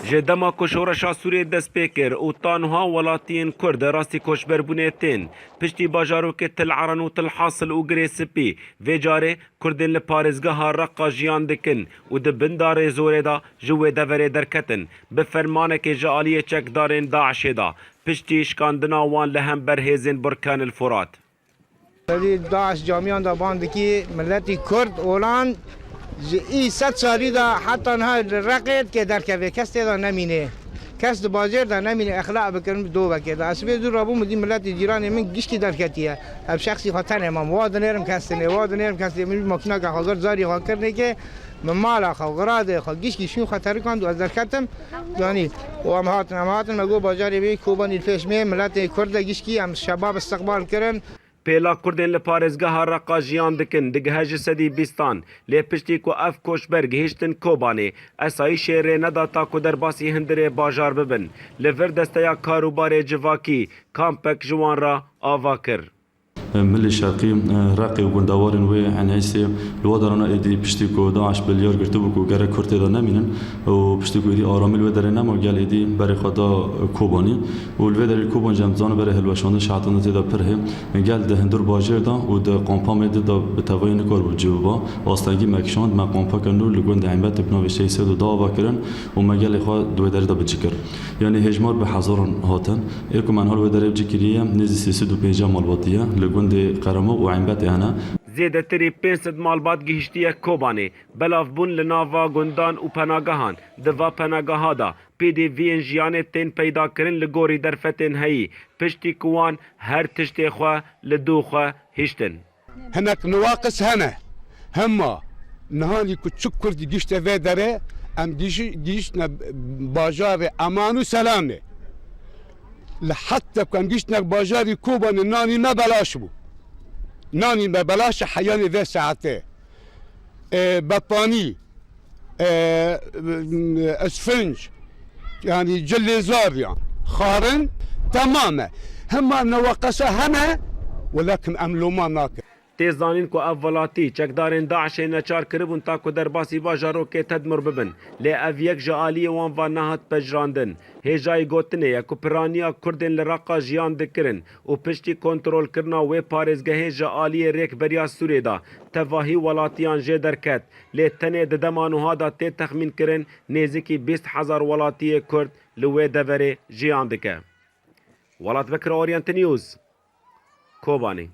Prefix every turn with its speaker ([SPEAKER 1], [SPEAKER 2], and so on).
[SPEAKER 1] ji dema ku şoreşa Sûriyê dest pê kir û tanha welatiyên Kurd rastî koçberbûnê tên piştî bajarokê Til Aran û Til Hasil û Girê Spî vê carê Kurdên li parêzgeha Reqa jiyan dikin û di bindarê zorê da ji wê deverê derketin bi fermanekê ji aliyê çekdarên Daişê da piştî şikandina wan li hember hêzên Burkanil Furat.
[SPEAKER 2] داعش جامعان دا باندکی ملتی کرد اولان ای 100 سالی دا حتی نه رقیت که در که کس دا نمینه کس دا بازار دا نمینه اخلاق بکرم دو بکرد اسبی دو رابو مدی ملتی جیران من گیش کی در کتیه اب شخصی خاطر امام واد نرم کسنه واد نرم کسنه من ماکینا که خاطر زاری خاطر نه که من مال خاطرات گیش کی شو خاطر کند و از در کتم یعنی و هم هاتن مگو بازاری بی کوبان الفیش می ملتی کرد گیش کی هم شباب استقبال کردن
[SPEAKER 1] پێلا کوردên li parêzgeha Reqa jiyan dikin digihe ji sedî bîstan lê piştî ku ev koçber gihîştin Kobanê esayîşê rê neda ta ku derbasî Hindirê bajar bibin li vir desteya karûbarê civakî kampek ji wan ra ava kir.
[SPEAKER 3] ملي الشرقي راقي وبندوارن وي عن عيسى الوضرنا ايدي بشتيكو داعش بليار قرتبكو غير كورتي دا نمينن وبشتيكو ايدي ارامل ودرنا ما قال ايدي بري خدا كوباني والودر الكوبان جمزان بري هلوشان شاطن تدا بره قال ده هندور باجر دا ود قامپام دا بتوين كور بجوبا واستاگي مكشاند ما قامپا كنور لگوند عمبت بنوي شي سد دا واكرن وما قال خا دويدر دا بجكر يعني هجمار بحضارن هاتن ايركم من هول ودر بجكريه نزي 305 مالباتيه لگوند قرمو و عمبت انا
[SPEAKER 1] زێدەترî 500 malbat gihîştiye Kobanê belavbûn li nava gundan û penagehan di va penageha da pêdiviyên jiyanê tên peydakirin li gorî derfetên heyî piştî ku wan her tiştê xwe li dû xwe hîştin.
[SPEAKER 4] Hinek nuwaqis hene hema nihanî ku çi Kurdî gişte vê derê em gîştine bajarê Eman û Selamê li hette ku em gîştine bajarê Kobanê nanî ne belaş bû نانی به بلاش حیانی و ساعته بپانی اسفنج یعنی جلیزار یان خارن تمامه همه نوقسه همه ولكن املوما ناکه
[SPEAKER 1] تێزانین ku ev welatî çekdarên Daişê neçar kiribûn ta ku derbasî bajarokê tedmir bibin lê ev yek ji aliyê wan va nehat pejrandin. Hêjayî gotinê ye ku piraniya Kurdên li Reqa jiyan dikirin û piştî kontrolkirina wê parêzgehê ji aliyê Rêkberiya Sûrê da tevahî welatiyan jê derket lê tenê di dema niha da tê texmînkirin nêzîkî 20,000 welatiyê Kurd li wê deverê jiyan dike. Welatbekir Orient News Kobanê.